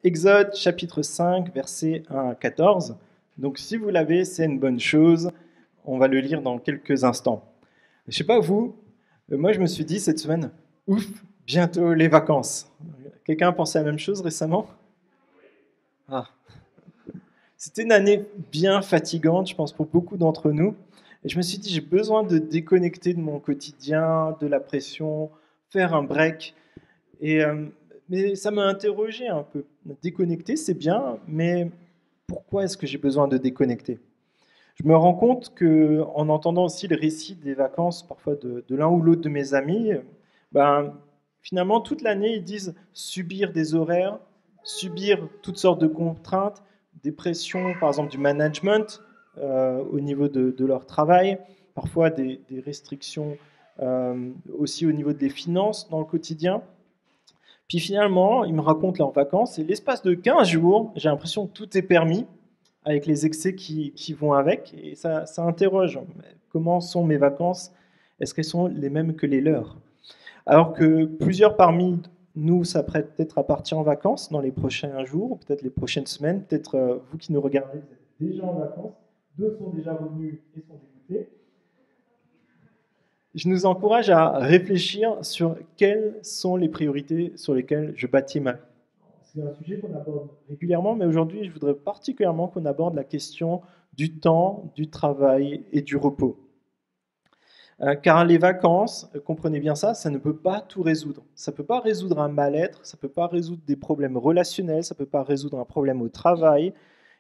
Exode chapitre 5, versets 1 à 14. Donc si vous l'avez, c'est une bonne chose. On va le lire dans quelques instants. Je ne sais pas vous, moi je me suis dit cette semaine, ouf, bientôt les vacances. Quelqu'un a pensé à la même chose récemment? Ah. C'était une année bien fatigante, je pense, pour beaucoup d'entre nous. Et je me suis dit, j'ai besoin de déconnecter de mon quotidien, de la pression, faire un break. Et, mais ça m'a interrogé un peu. Déconnecter, c'est bien, mais pourquoi est-ce que j'ai besoin de déconnecter? Je me rends compte que, en entendant aussi le récit des vacances, parfois de l'un ou l'autre de mes amis, ben, finalement, toute l'année, ils disent subir des horaires, subir toutes sortes de contraintes, des pressions, par exemple, du management au niveau de leur travail, parfois des restrictions aussi au niveau des finances dans le quotidien. Puis finalement, ils me racontent leurs vacances et l'espace de 15 jours, j'ai l'impression que tout est permis avec les excès qui vont avec. Et ça interroge. Comment sont mes vacances? Est-ce qu'elles sont les mêmes que les leurs? Alors que plusieurs parmi nous s'apprêtent peut-être à partir en vacances dans les prochains jours, peut-être les prochaines semaines, peut-être vous qui nous regardez, vous êtes déjà en vacances, d'autres sont déjà revenus et sont dégoûtés. Je nous encourage à réfléchir sur quelles sont les priorités sur lesquelles je bâtis ma vie. C'est un sujet qu'on aborde régulièrement, mais aujourd'hui, je voudrais particulièrement qu'on aborde la question du temps, du travail et du repos. Car les vacances, comprenez bien ça, ça ne peut pas tout résoudre. Ça ne peut pas résoudre un mal-être, ça ne peut pas résoudre des problèmes relationnels, ça ne peut pas résoudre un problème au travail.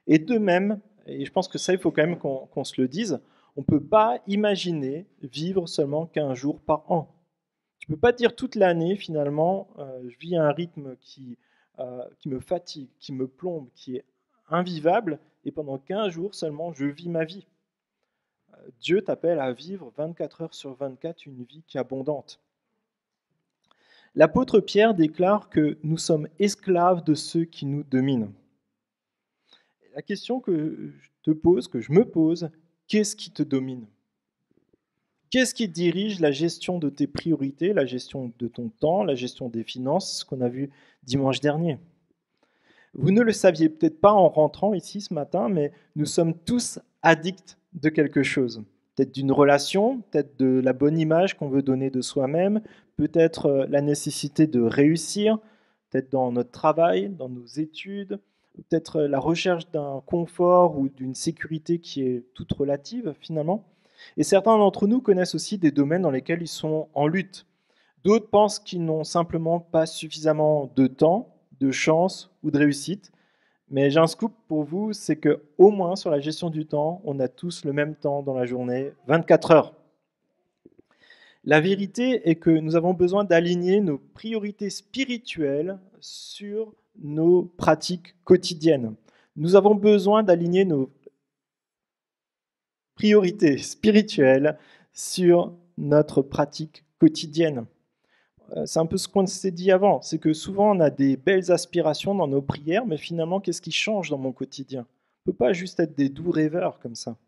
Et de même, et je pense que ça, il faut quand même qu'on se le dise, on ne peut pas imaginer vivre seulement 15 jours par an. Tu ne peux pas dire toute l'année, finalement, je vis à un rythme qui me fatigue, qui me plombe, qui est invivable, et pendant 15 jours seulement, je vis ma vie. Dieu t'appelle à vivre 24 heures sur 24 une vie qui est abondante. L'apôtre Pierre déclare que nous sommes esclaves de ceux qui nous dominent. La question que je te pose, que je me pose, qu'est-ce qui te domine? Qu'est-ce qui dirige la gestion de tes priorités, la gestion de ton temps, la gestion des finances, ce qu'on a vu dimanche dernier? Vous ne le saviez peut-être pas en rentrant ici ce matin, mais nous sommes tous addicts de quelque chose. Peut-être d'une relation, peut-être de la bonne image qu'on veut donner de soi-même, peut-être la nécessité de réussir, peut-être dans notre travail, dans nos études, peut-être la recherche d'un confort ou d'une sécurité qui est toute relative finalement. Et certains d'entre nous connaissent aussi des domaines dans lesquels ils sont en lutte. D'autres pensent qu'ils n'ont simplement pas suffisamment de temps, de chance ou de réussite. Mais j'ai un scoop pour vous, c'est que au moins sur la gestion du temps, on a tous le même temps dans la journée, 24 heures. La vérité est que nous avons besoin d'aligner nos priorités spirituelles sur nos pratiques quotidiennes. Nous avons besoin d'aligner nos priorités spirituelles sur notre pratique quotidienne. C'est un peu ce qu'on s'est dit avant, c'est que souvent on a des belles aspirations dans nos prières, mais finalement, qu'est-ce qui change dans mon quotidien? On ne peut pas juste être des doux rêveurs comme ça.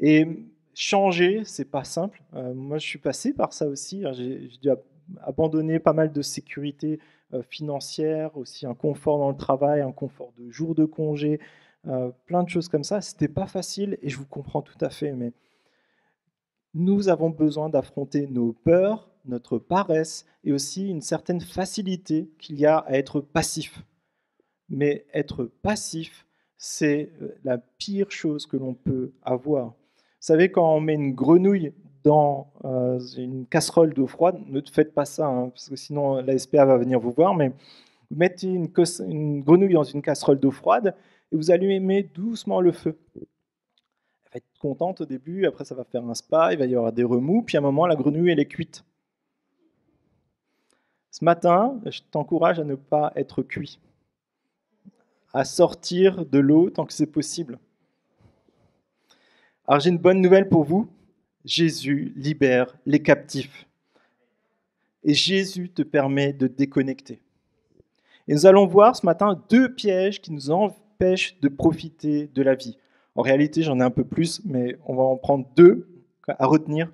Et changer, c'est pas simple. Moi, je suis passé par ça aussi. J'ai dû abandonner pas mal de sécurité financière, aussi un confort dans le travail, un confort de jours de congé, plein de choses comme ça. C'était pas facile et je vous comprends tout à fait, mais nous avons besoin d'affronter nos peurs, notre paresse et aussi une certaine facilité qu'il y a à être passif. Mais être passif, c'est la pire chose que l'on peut avoir. Vous savez, quand on met une grenouille dans une casserole d'eau froide, ne faites pas ça, hein, parce que sinon la SPA va venir vous voir, mais vous mettez une grenouille dans une casserole d'eau froide et vous allumez doucement le feu. Elle va être contente au début, après ça va faire un spa, il va y avoir des remous, puis à un moment, la grenouille, elle est cuite. Ce matin, je t'encourage à ne pas être cuit, à sortir de l'eau tant que c'est possible. Alors j'ai une bonne nouvelle pour vous, Jésus libère les captifs. Et Jésus te permet de déconnecter. Et nous allons voir ce matin 2 pièges qui nous empêchent de profiter de la vie. En réalité, j'en ai un peu plus, mais on va en prendre 2 à retenir.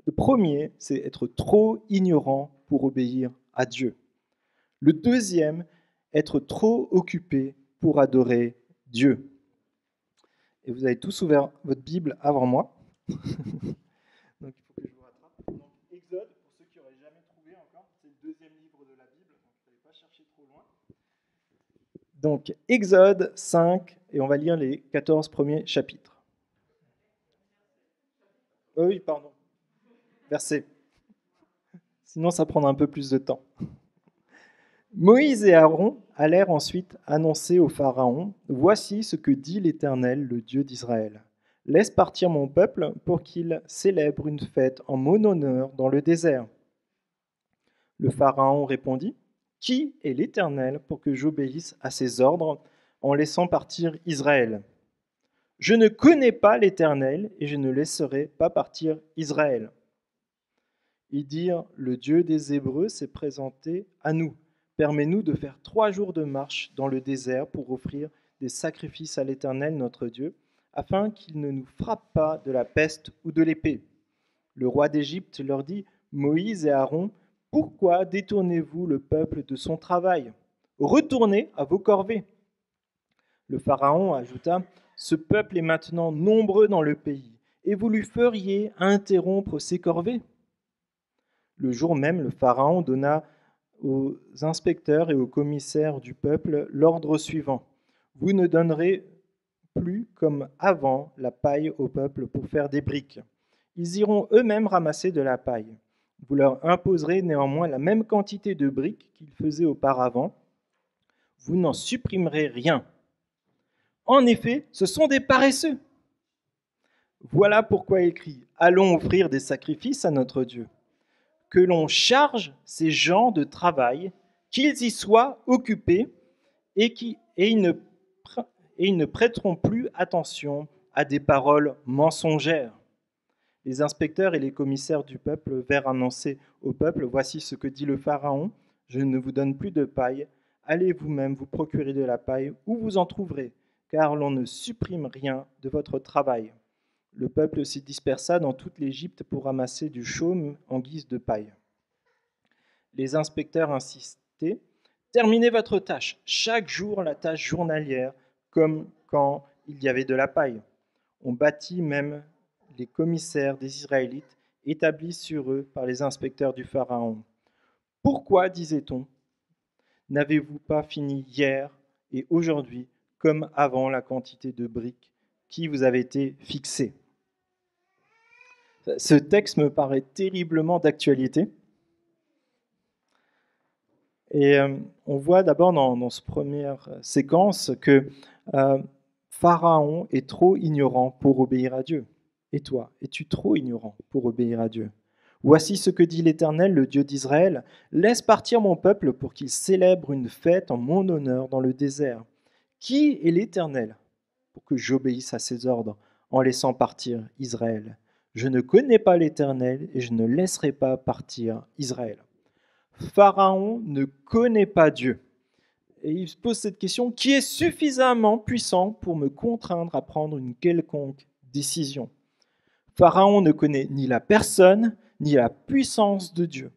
Le premier, c'est être trop ignorant pour obéir à Dieu. Le deuxième, être trop occupé pour adorer Dieu. Et vous avez tous ouvert votre Bible avant moi. Donc il faut que je vous rattrape. Donc, Exode, pour ceux qui n'auraient jamais trouvé encore, c'est le deuxième livre de la Bible, donc vous n'allez pas chercher trop loin. Donc Exode 5, et on va lire les 14 premiers chapitres. Oui, pardon. Verset. Sinon, ça prendra un peu plus de temps. Moïse et Aaron allèrent ensuite annoncer au Pharaon, « Voici ce que dit l'Éternel, le Dieu d'Israël. Laisse partir mon peuple pour qu'il célèbre une fête en mon honneur dans le désert. » Le Pharaon répondit, « Qui est l'Éternel pour que j'obéisse à ses ordres en laissant partir Israël ? Je ne connais pas l'Éternel et je ne laisserai pas partir Israël. » Ils dirent, « Le Dieu des Hébreux s'est présenté à nous. Permets-nous de faire 3 jours de marche dans le désert pour offrir des sacrifices à l'Éternel notre Dieu, afin qu'il ne nous frappe pas de la peste ou de l'épée. » Le roi d'Égypte leur dit, « Moïse et Aaron, pourquoi détournez-vous le peuple de son travail ? Retournez à vos corvées. » Le Pharaon ajouta, « Ce peuple est maintenant nombreux dans le pays, et vous lui feriez interrompre ses corvées ?» Le jour même, le Pharaon donna aux inspecteurs et aux commissaires du peuple l'ordre suivant. « Vous ne donnerez plus comme avant la paille au peuple pour faire des briques. Ils iront eux-mêmes ramasser de la paille. Vous leur imposerez néanmoins la même quantité de briques qu'ils faisaient auparavant. Vous n'en supprimerez rien. En effet, ce sont des paresseux. Voilà pourquoi il crie, « Allons offrir des sacrifices à notre Dieu. » Que l'on charge ces gens de travail, qu'ils y soient occupés et ils ne prêteront plus attention à des paroles mensongères. Les inspecteurs et les commissaires du peuple vinrent annoncer au peuple, « Voici ce que dit le Pharaon, je ne vous donne plus de paille, allez vous-même vous procurer de la paille où vous en trouverez, car l'on ne supprime rien de votre travail. » Le peuple s'y dispersa dans toute l'Égypte pour ramasser du chaume en guise de paille. Les inspecteurs insistaient, « Terminez votre tâche, chaque jour la tâche journalière, comme quand il y avait de la paille. » On battit même les commissaires des Israélites établis sur eux par les inspecteurs du Pharaon. « Pourquoi, disait-on, n'avez-vous pas fini hier et aujourd'hui comme avant la quantité de briques qui vous avait été fixée ?» Ce texte me paraît terriblement d'actualité. Et on voit d'abord dans cette première séquence que Pharaon est trop ignorant pour obéir à Dieu. Et toi, es-tu trop ignorant pour obéir à Dieu ? Voici ce que dit l'Éternel, le Dieu d'Israël. Laisse partir mon peuple pour qu'il célèbre une fête en mon honneur dans le désert. Qui est l'Éternel pour que j'obéisse à ses ordres en laissant partir Israël ? Je ne connais pas l'Éternel et je ne laisserai pas partir Israël. Pharaon ne connaît pas Dieu. Et il se pose cette question, qui est suffisamment puissant pour me contraindre à prendre une quelconque décision ? Pharaon ne connaît ni la personne, ni la puissance de Dieu.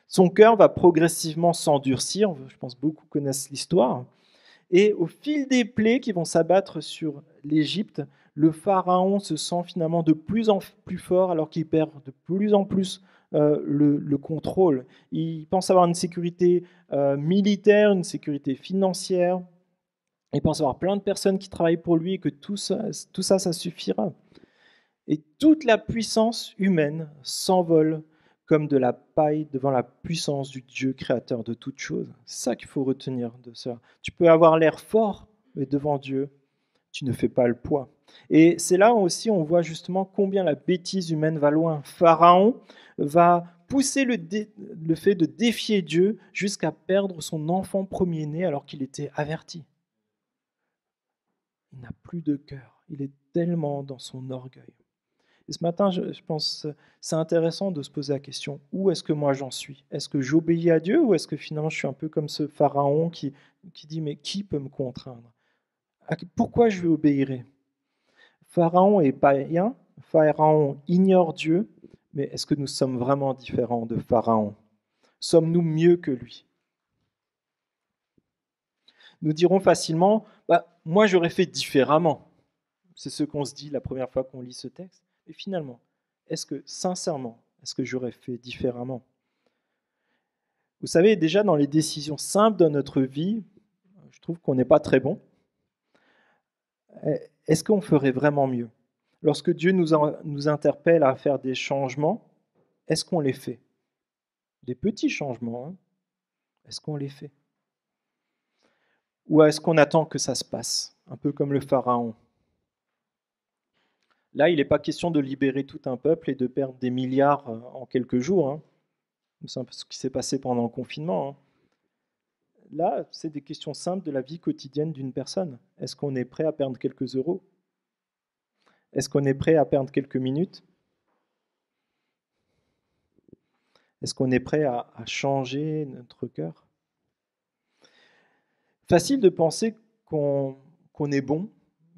Son cœur va progressivement s'endurcir, je pense que beaucoup connaissent l'histoire, et au fil des plaies qui vont s'abattre sur l'Égypte, le Pharaon se sent finalement de plus en plus fort alors qu'il perd de plus en plus le contrôle. Il pense avoir une sécurité militaire, une sécurité financière. Il pense avoir plein de personnes qui travaillent pour lui et que tout ça, ça suffira. Et toute la puissance humaine s'envole comme de la paille devant la puissance du Dieu créateur de toutes choses. C'est ça qu'il faut retenir de ça. Tu peux avoir l'air fort, mais devant Dieu, tu ne fais pas le poids. Et c'est là aussi on voit justement combien la bêtise humaine va loin. Pharaon va pousser le fait de défier Dieu jusqu'à perdre son enfant premier-né alors qu'il était averti. Il n'a plus de cœur. Il est tellement dans son orgueil. Et ce matin, je pense que c'est intéressant de se poser la question, où est-ce que moi j'en suis ? Est-ce que j'obéis à Dieu ou est-ce que finalement je suis un peu comme ce Pharaon qui dit, mais qui peut me contraindre ? Pourquoi je lui obéirai ? Pharaon est païen, Pharaon ignore Dieu, mais est-ce que nous sommes vraiment différents de Pharaon ? Sommes-nous mieux que lui ? Nous dirons facilement, moi j'aurais fait différemment. C'est ce qu'on se dit la première fois qu'on lit ce texte. Et finalement, est-ce que sincèrement, est-ce que j'aurais fait différemment? Vous savez, déjà dans les décisions simples de notre vie, je trouve qu'on n'est pas très bon. Est-ce qu'on ferait vraiment mieux? Lorsque Dieu nous interpelle à faire des changements, est-ce qu'on les fait? Des petits changements, hein? Est-ce qu'on les fait? Ou est-ce qu'on attend que ça se passe? Un peu comme le Pharaon. Là, il n'est pas question de libérer tout un peuple et de perdre des milliards en quelques jours, hein. C'est un peu ce qui s'est passé pendant le confinement, hein. Là, c'est des questions simples de la vie quotidienne d'une personne. Est-ce qu'on est prêt à perdre quelques euros? Est-ce qu'on est prêt à perdre quelques minutes? Est-ce qu'on est prêt à changer notre cœur? Facile de penser qu'on est bon,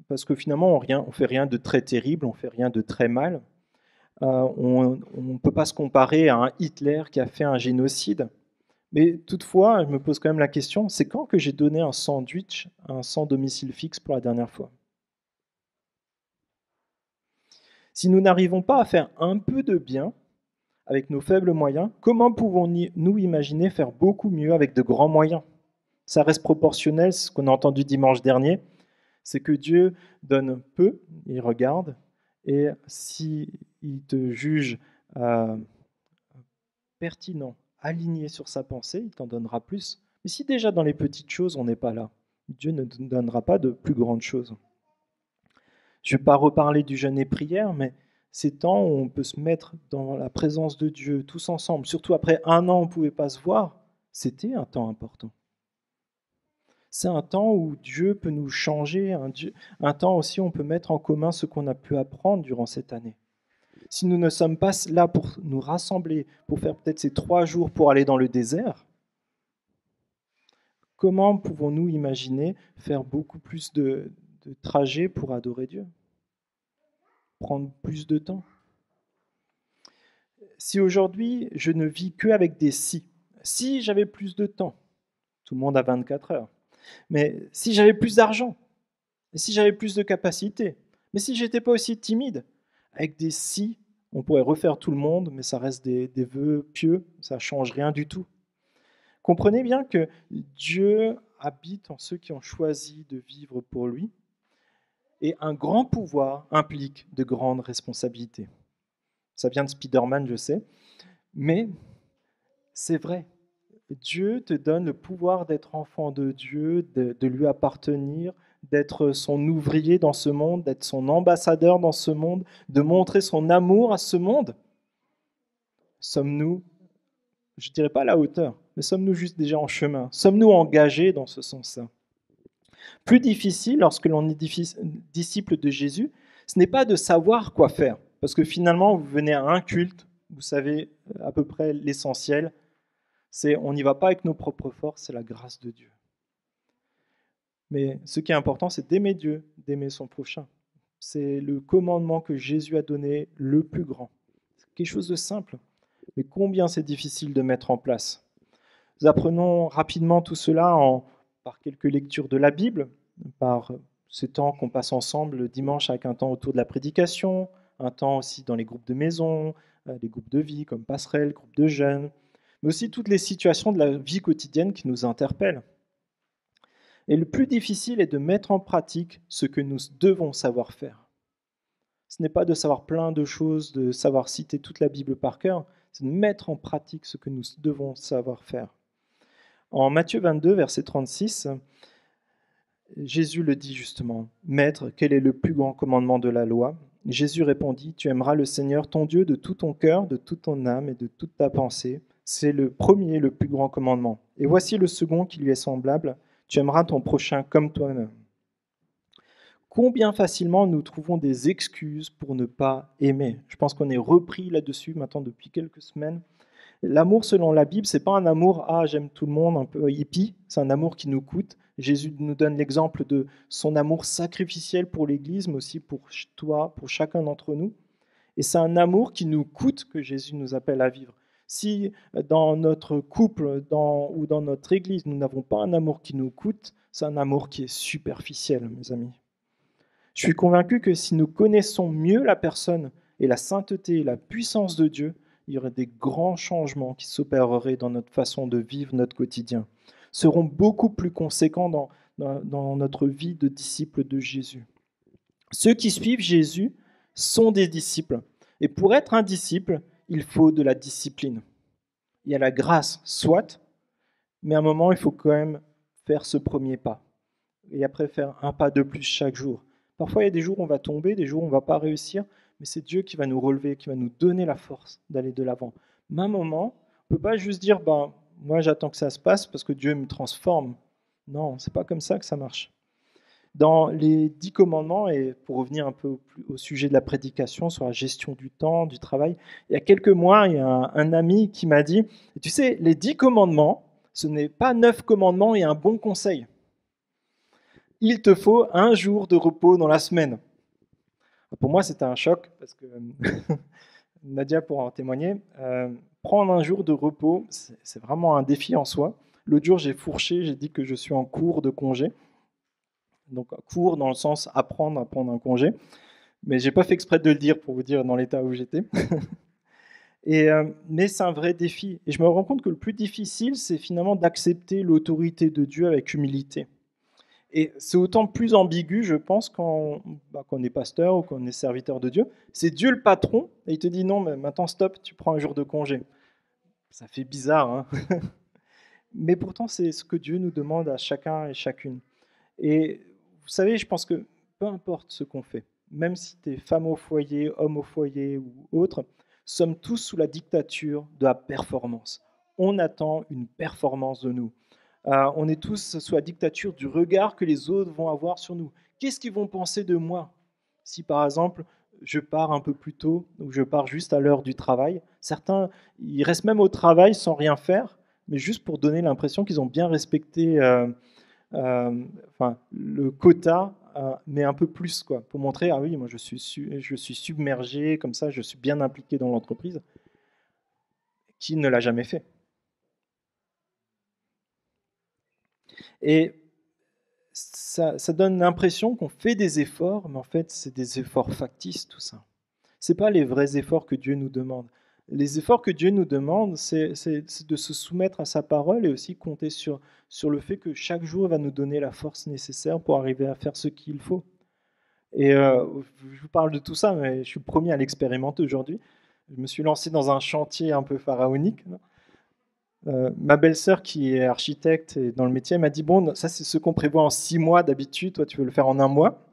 parce que finalement, on fait rien de très terrible, on fait rien de très mal. On ne peut pas se comparer à un Hitler qui a fait un génocide. Mais toutefois, je me pose quand même la question, c'est quand que j'ai donné un sandwich à un sans domicile fixe pour la dernière fois? Si nous n'arrivons pas à faire un peu de bien avec nos faibles moyens, comment pouvons-nous imaginer faire beaucoup mieux avec de grands moyens? Ça reste proportionnel, ce qu'on a entendu dimanche dernier, c'est que Dieu donne peu, il regarde, et s'il te juge pertinent, aligné sur sa pensée, il t'en donnera plus. Mais si déjà dans les petites choses, on n'est pas là, Dieu ne te donnera pas de plus grandes choses. Je ne vais pas reparler du jeûne et prière, mais ces temps où on peut se mettre dans la présence de Dieu tous ensemble, surtout après un an, on ne pouvait pas se voir, c'était un temps important. C'est un temps où Dieu peut nous changer, un temps aussi où on peut mettre en commun ce qu'on a pu apprendre durant cette année. Si nous ne sommes pas là pour nous rassembler, pour faire peut-être ces 3 jours pour aller dans le désert, comment pouvons-nous imaginer faire beaucoup plus de trajets pour adorer Dieu? Prendre plus de temps? Si aujourd'hui, je ne vis qu'avec des si j'avais plus de temps, tout le monde a 24 heures, mais si j'avais plus d'argent, si j'avais plus de capacité, mais si j'étais pas aussi timide, avec des si, on pourrait refaire tout le monde, mais ça reste des vœux pieux, ça ne change rien du tout. Comprenez bien que Dieu habite en ceux qui ont choisi de vivre pour lui, et un grand pouvoir implique de grandes responsabilités. Ça vient de Spider-Man, je sais, mais c'est vrai. Dieu te donne le pouvoir d'être enfant de Dieu, de lui appartenir, d'être son ouvrier dans ce monde, d'être son ambassadeur dans ce monde, de montrer son amour à ce monde. Sommes-nous, je ne dirais pas à la hauteur, mais sommes-nous juste déjà en chemin? Sommes-nous engagés dans ce sens-là? Plus difficile, lorsque l'on est disciple de Jésus, ce n'est pas de savoir quoi faire, parce que finalement, vous venez à un culte, vous savez à peu près l'essentiel, c'est on n'y va pas avec nos propres forces, c'est la grâce de Dieu. Mais ce qui est important, c'est d'aimer Dieu, d'aimer son prochain. C'est le commandement que Jésus a donné, le plus grand. C'est quelque chose de simple, mais combien c'est difficile de mettre en place. Nous apprenons rapidement tout cela par quelques lectures de la Bible, par ce temps qu'on passe ensemble le dimanche avec un temps autour de la prédication, un temps aussi dans les groupes de maison, les groupes de vie comme Passerelle, groupes de jeunes, mais aussi toutes les situations de la vie quotidienne qui nous interpellent. Et le plus difficile est de mettre en pratique ce que nous devons savoir faire. Ce n'est pas de savoir plein de choses, de savoir citer toute la Bible par cœur, c'est de mettre en pratique ce que nous devons savoir faire. En Matthieu 22, verset 36, Jésus le dit justement, « Maître, quel est le plus grand commandement de la loi ?» Jésus répondit, « Tu aimeras le Seigneur ton Dieu de tout ton cœur, de toute ton âme et de toute ta pensée. C'est le premier, le plus grand commandement. Et voici le second qui lui est semblable, tu aimeras ton prochain comme toi-même. » Combien facilement nous trouvons des excuses pour ne pas aimer? Je pense qu'on est repris là-dessus maintenant depuis quelques semaines. L'amour selon la Bible, c'est pas un amour « ah, j'aime tout le monde », un peu hippie, c'est un amour qui nous coûte. Jésus nous donne l'exemple de son amour sacrificiel pour l'Église, mais aussi pour toi, pour chacun d'entre nous. Et c'est un amour qui nous coûte que Jésus nous appelle à vivre. Si dans notre couple ou dans notre Église, nous n'avons pas un amour qui nous coûte, c'est un amour qui est superficiel, mes amis. Je suis convaincu que si nous connaissons mieux la personne et la sainteté et la puissance de Dieu, il y aurait des grands changements qui s'opéreraient dans notre façon de vivre notre quotidien, seront beaucoup plus conséquents dans notre vie de disciples de Jésus. Ceux qui suivent Jésus sont des disciples. Et pour être un disciple, il faut de la discipline. Il y a la grâce, soit, mais à un moment, il faut quand même faire ce premier pas. Et après, faire un pas de plus chaque jour. Parfois, il y a des jours où on va tomber, des jours où on ne va pas réussir, mais c'est Dieu qui va nous relever, qui va nous donner la force d'aller de l'avant. Mais à un moment, on ne peut pas juste dire, moi j'attends que ça se passe parce que Dieu me transforme. Non, c'est pas comme ça que ça marche. Dans les 10 commandements, et pour revenir un peu au sujet de la prédication sur la gestion du temps, du travail, il y a quelques mois, il y a un ami qui m'a dit, tu sais, les 10 commandements, ce n'est pas 9 commandements et un bon conseil. Il te faut un jour de repos dans la semaine. Pour moi, c'était un choc, parce que Nadia pourra en témoigner. Prendre un jour de repos, c'est vraiment un défi en soi. L'autre jour, j'ai fourché, j'ai dit que je suis en cours de congé. Donc, cours dans le sens apprendre à prendre un congé. Mais je n'ai pas fait exprès de le dire pour vous dire dans l'état où j'étais. Mais c'est un vrai défi. Et je me rends compte que le plus difficile, c'est finalement d'accepter l'autorité de Dieu avec humilité. Et c'est autant plus ambigu, je pense, quand on est pasteur ou quand on est serviteur de Dieu. C'est Dieu le patron, et il te dit non, mais maintenant stop, tu prends un jour de congé. Ça fait bizarre, hein. Mais pourtant, c'est ce que Dieu nous demande à chacun et chacune. Et vous savez, je pense que peu importe ce qu'on fait, même si tu es femme au foyer, homme au foyer ou autre, sommes tous sous la dictature de la performance. On attend une performance de nous. On est tous sous la dictature du regard que les autres vont avoir sur nous. Qu'est-ce qu'ils vont penser de moi si, par exemple, je pars un peu plus tôt ou je pars juste à l'heure du travail? Certains, ils restent même au travail sans rien faire, mais juste pour donner l'impression qu'ils ont bien respecté le quota, mais un peu plus, quoi, pour montrer, ah oui, moi je suis submergé, comme ça, je suis bien impliqué dans l'entreprise. Qui ne l'a jamais fait? Et ça donne l'impression qu'on fait des efforts, mais en fait, c'est des efforts factices, tout ça. Ce n'est pas les vrais efforts que Dieu nous demande. Les efforts que Dieu nous demande, c'est de se soumettre à sa parole et aussi compter sur le fait que chaque jour va nous donner la force nécessaire pour arriver à faire ce qu'il faut. Et je vous parle de tout ça, mais je suis le premier à l'expérimenter aujourd'hui. Je me suis lancé dans un chantier un peu pharaonique. Ma belle-sœur, qui est architecte et dans le métier, m'a dit, bon, ça c'est ce qu'on prévoit en 6 mois d'habitude, toi tu veux le faire en 1 mois.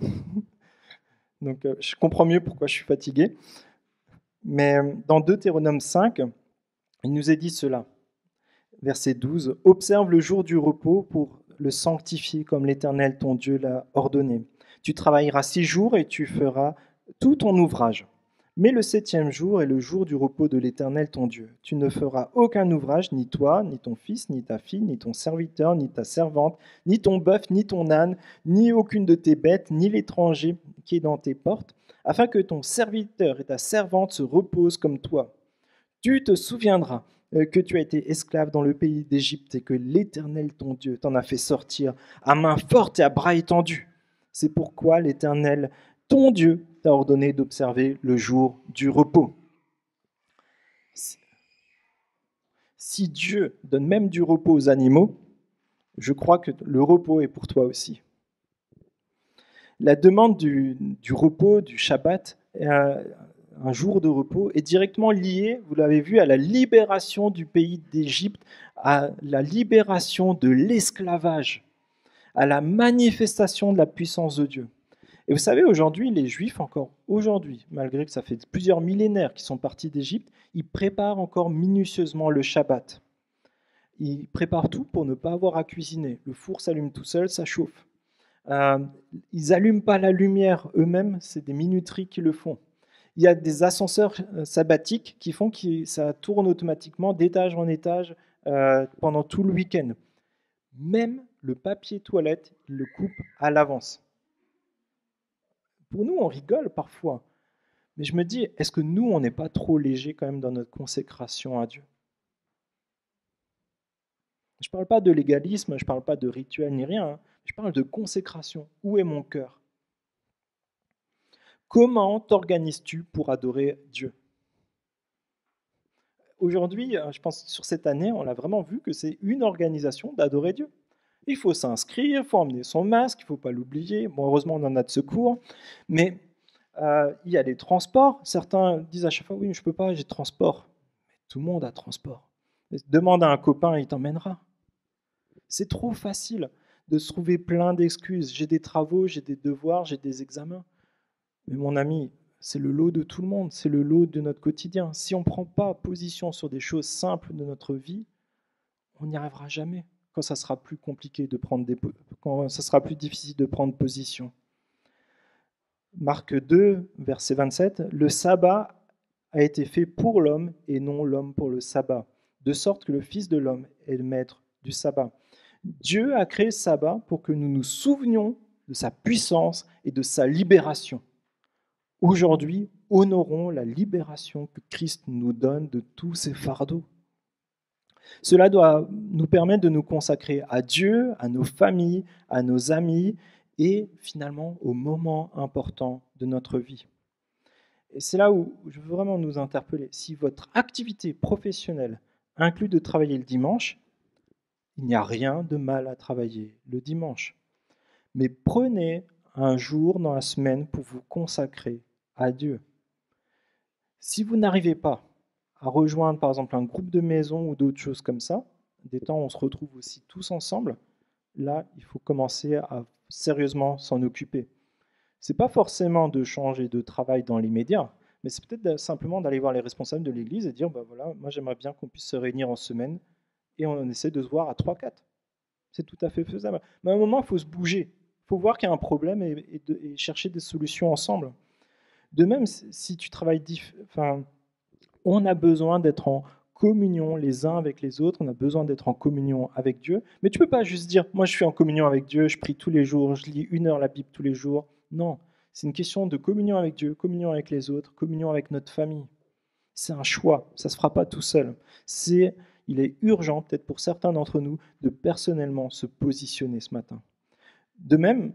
Donc je comprends mieux pourquoi je suis fatigué. Mais dans Deutéronome 5, il nous est dit cela, verset 12, « Observe le jour du repos pour le sanctifier comme l'Éternel ton Dieu l'a ordonné. Tu travailleras 6 jours et tu feras tout ton ouvrage. Mais le 7e jour est le jour du repos de l'Éternel ton Dieu. Tu ne feras aucun ouvrage, ni toi, ni ton fils, ni ta fille, ni ton serviteur, ni ta servante, ni ton bœuf, ni ton âne, ni aucune de tes bêtes, ni l'étranger qui est dans tes portes, afin que ton serviteur et ta servante se reposent comme toi. Tu te souviendras que tu as été esclave dans le pays d'Égypte et que l'Éternel ton Dieu t'en a fait sortir à main forte et à bras étendus. C'est pourquoi l'Éternel ton Dieu t'a ordonné d'observer le jour du repos. » Si Dieu donne même du repos aux animaux, je crois que le repos est pour toi aussi. La demande du repos, du Shabbat, un jour de repos, est directement liée, vous l'avez vu, à la libération du pays d'Égypte, à la libération de l'esclavage, à la manifestation de la puissance de Dieu. Et vous savez, aujourd'hui, les Juifs, encore aujourd'hui, malgré que ça fait plusieurs millénaires qu'ils sont partis d'Égypte, ils préparent encore minutieusement le Shabbat. Ils préparent tout pour ne pas avoir à cuisiner. Le four s'allume tout seul, ça chauffe. Ils n'allument pas la lumière eux-mêmes, c'est des minuteries qui le font. Il y a des ascenseurs sabbatiques qui font que ça tourne automatiquement d'étage en étage pendant tout le week-end. Même le papier toilette, ils le coupent à l'avance. Pour nous, on rigole parfois. Mais je me dis, est-ce que nous, on n'est pas trop léger quand même dans notre consécration à Dieu? Je ne parle pas de légalisme, je ne parle pas de rituel ni rien, hein, Je parle de consécration. Où est mon cœur? Comment t'organises-tu pour adorer Dieu? Aujourd'hui, je pense sur cette année, on a vraiment vu que c'est une organisation d'adorer Dieu. Il faut s'inscrire, il faut emmener son masque, il ne faut pas l'oublier. Bon, heureusement, on en a de secours. Mais il y a les transports. Certains disent à chaque fois, oui, mais je ne peux pas, j'ai transport. Mais tout le monde a transport. Demande à un copain, il t'emmènera. C'est trop facile de se trouver plein d'excuses. J'ai des travaux, j'ai des devoirs, j'ai des examens. Mais mon ami, c'est le lot de tout le monde, c'est le lot de notre quotidien. Si on ne prend pas position sur des choses simples de notre vie, on n'y arrivera jamais. Quand ça sera plus compliqué de prendre quand ça sera plus difficile de prendre position. Marc 2, verset 27, le sabbat a été fait pour l'homme et non l'homme pour le sabbat, de sorte que le Fils de l'homme est le maître du sabbat. Dieu a créé le sabbat pour que nous nous souvenions de sa puissance et de sa libération. Aujourd'hui, honorons la libération que Christ nous donne de tous ces fardeaux. Cela doit nous permettre de nous consacrer à Dieu, à nos familles, à nos amis et finalement aux moments importants de notre vie. Et c'est là où je veux vraiment nous interpeller. Si votre activité professionnelle inclut de travailler le dimanche, il n'y a rien de mal à travailler le dimanche. Mais prenez un jour dans la semaine pour vous consacrer à Dieu. Si vous n'arrivez pas à rejoindre par exemple un groupe de maison ou d'autres choses comme ça, des temps où on se retrouve aussi tous ensemble, là, il faut commencer à sérieusement s'en occuper. Ce n'est pas forcément de changer de travail dans l'immédiat, mais c'est peut-être simplement d'aller voir les responsables de l'Église et dire, voilà, moi j'aimerais bien qu'on puisse se réunir en semaine et on essaie de se voir à 3-4. C'est tout à fait faisable. Mais à un moment, il faut se bouger. Il faut voir qu'il y a un problème et chercher des solutions ensemble. De même, si tu travailles, on a besoin d'être en communion les uns avec les autres, on a besoin d'être en communion avec Dieu. Mais tu ne peux pas juste dire, moi je suis en communion avec Dieu, je prie tous les jours, je lis 1 heure la Bible tous les jours. Non, c'est une question de communion avec Dieu, communion avec les autres, communion avec notre famille. C'est un choix, ça ne se fera pas tout seul. Il est urgent, peut-être pour certains d'entre nous, de personnellement se positionner ce matin. De même,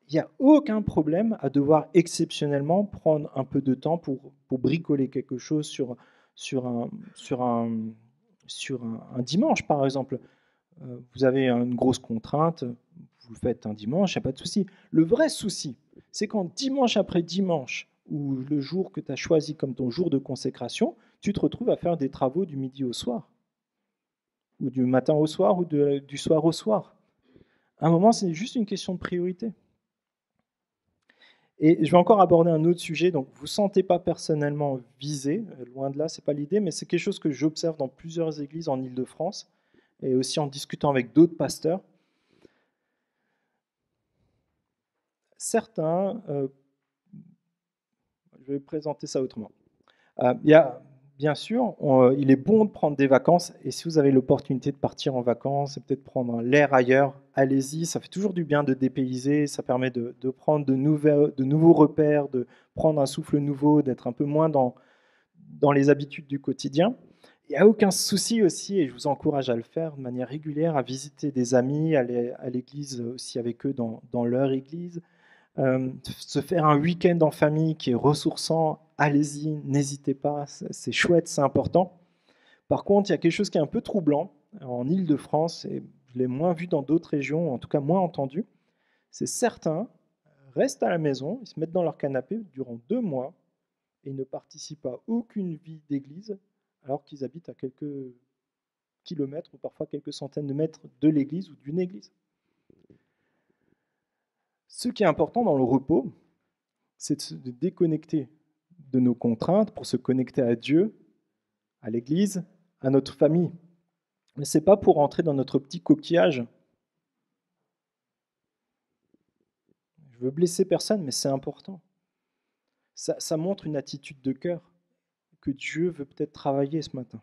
il n'y a aucun problème à devoir exceptionnellement prendre un peu de temps pour bricoler quelque chose sur un dimanche, par exemple. Vous avez une grosse contrainte, vous le faites un dimanche, il n'y a pas de souci. Le vrai souci, c'est quand dimanche après dimanche, ou le jour que tu as choisi comme ton jour de consécration, tu te retrouves à faire des travaux du midi au soir, ou du matin au soir, ou du soir au soir. À un moment, c'est juste une question de priorité. Et je vais encore aborder un autre sujet, donc vous ne sentez pas personnellement visé, loin de là, ce n'est pas l'idée, mais c'est quelque chose que j'observe dans plusieurs églises en Île-de-France, et aussi en discutant avec d'autres pasteurs. Certains, je vais présenter ça autrement. Bien sûr, il est bon de prendre des vacances, et si vous avez l'opportunité de partir en vacances et peut-être prendre l'air ailleurs, allez-y, ça fait toujours du bien de dépayser, ça permet de prendre de nouveaux repères, de prendre un souffle nouveau, d'être un peu moins dans les habitudes du quotidien. Il n'y a aucun souci aussi, et je vous encourage à le faire de manière régulière, à visiter des amis, aller à l'église aussi avec eux dans leur église. Se faire un week-end en famille qui est ressourçant, allez-y, n'hésitez pas, c'est chouette, c'est important. Par contre, il y a quelque chose qui est un peu troublant en Île-de-France, et je l'ai moins vu dans d'autres régions, en tout cas moins entendu, c'est certains restent à la maison, ils se mettent dans leur canapé durant 2 mois et ils ne participent à aucune vie d'église alors qu'ils habitent à quelques kilomètres ou parfois quelques centaines de mètres de l'église ou d'une église. Ce qui est important dans le repos, c'est de se déconnecter de nos contraintes pour se connecter à Dieu, à l'Église, à notre famille. Mais ce n'est pas pour entrer dans notre petit coquillage. Je veux blesser personne, mais c'est important. Ça montre une attitude de cœur que Dieu veut peut-être travailler ce matin.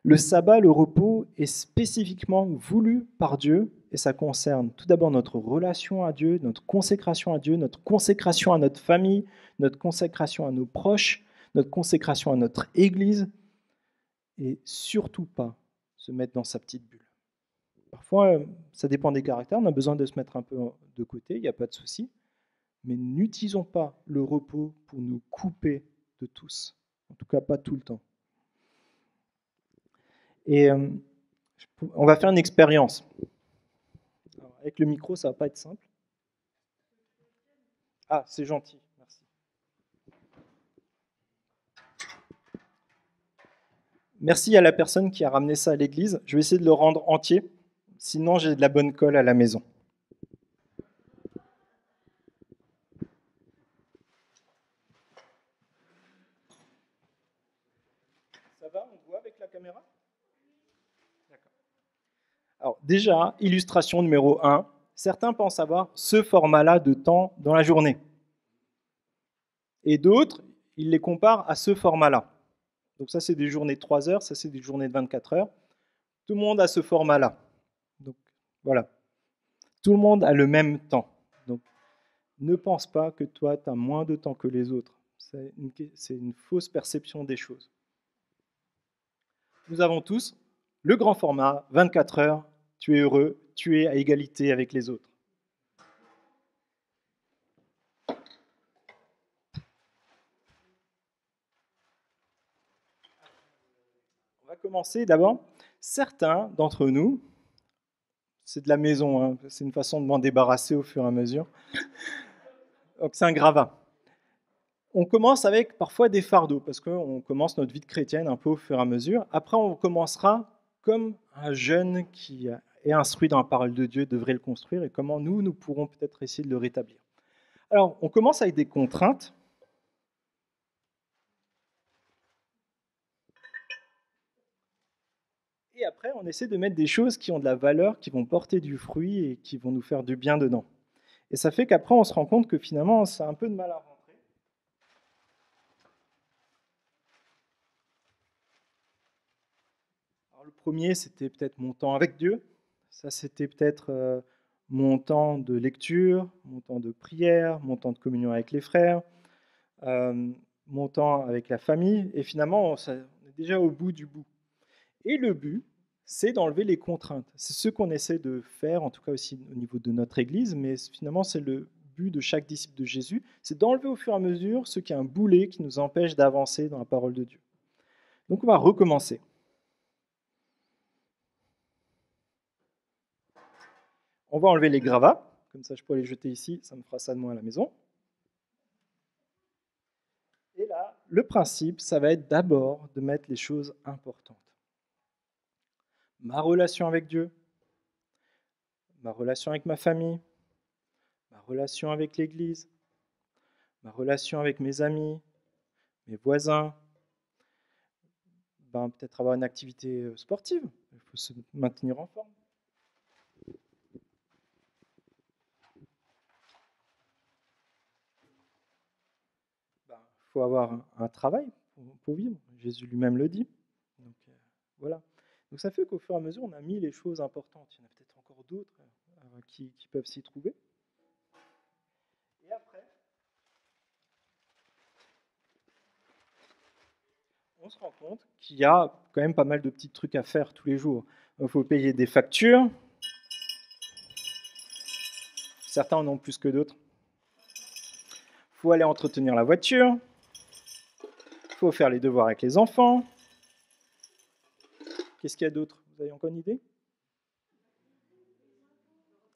Le sabbat, le repos, est spécifiquement voulu par Dieu et ça concerne tout d'abord notre relation à Dieu, notre consécration à Dieu, notre consécration à notre famille, notre consécration à nos proches, notre consécration à notre Église et surtout pas se mettre dans sa petite bulle. Parfois, ça dépend des caractères, on a besoin de se mettre un peu de côté, il n'y a pas de souci. Mais n'utilisons pas le repos pour nous couper de tous. En tout cas, pas tout le temps. Et on va faire une expérience. Alors, avec le micro, ça va pas être simple. Ah, c'est gentil, merci. Merci à la personne qui a ramené ça à l'église. Je vais essayer de le rendre entier. Sinon, j'ai de la bonne colle à la maison. Ça va, on voit avec la caméra? D'accord. Alors déjà, illustration numéro 1. Certains pensent avoir ce format-là de temps dans la journée. Et d'autres, ils les comparent à ce format-là. Donc ça, c'est des journées de 3 heures, ça, c'est des journées de 24 heures. Tout le monde a ce format-là. Donc voilà. Tout le monde a le même temps. Donc ne pense pas que toi, tu as moins de temps que les autres. C'est une fausse perception des choses. Nous avons tous le grand format, 24 heures, tu es heureux, tu es à égalité avec les autres. On va commencer d'abord. Certains d'entre nous, c'est de la maison, hein, c'est une façon de m'en débarrasser au fur et à mesure. Donc c'est un gravat. On commence avec parfois des fardeaux, parce qu'on commence notre vie de chrétienne un peu au fur et à mesure. Après, on commencera comme un jeune qui est instruit dans la parole de Dieu devrait le construire, et comment nous pourrons peut-être essayer de le rétablir. Alors, on commence avec des contraintes. Et après, on essaie de mettre des choses qui ont de la valeur, qui vont porter du fruit et qui vont nous faire du bien dedans. Et ça fait qu'après, on se rend compte que finalement, c'est un peu de mal à rentrer. Alors, le premier, c'était peut-être mon temps avec Dieu. Ça, c'était peut-être mon temps de lecture, mon temps de prière, mon temps de communion avec les frères, mon temps avec la famille. Et finalement, on est déjà au bout du bout. Et le but, c'est d'enlever les contraintes. C'est ce qu'on essaie de faire, en tout cas aussi au niveau de notre Église, mais finalement, c'est le but de chaque disciple de Jésus, c'est d'enlever au fur et à mesure ce qui est un boulet qui nous empêche d'avancer dans la parole de Dieu. Donc on va recommencer. On va enlever les gravats, comme ça je pourrais les jeter ici, ça me fera ça de moins à la maison. Et là, le principe, ça va être d'abord de mettre les choses importantes. Ma relation avec Dieu, ma relation avec ma famille, ma relation avec l'Église, ma relation avec mes amis, mes voisins, peut-être avoir une activité sportive, il faut se maintenir en forme. Il faut avoir un travail pour vivre, Jésus lui-même le dit. Donc, voilà. Donc ça fait qu'au fur et à mesure, on a mis les choses importantes. Il y en a peut-être encore d'autres qui peuvent s'y trouver. Et après, on se rend compte qu'il y a quand même pas mal de petits trucs à faire tous les jours. Il faut payer des factures. Certains en ont plus que d'autres. Il faut aller entretenir la voiture. Il faut faire les devoirs avec les enfants. Qu'est-ce qu'il y a d'autre? Vous avez encore une idée?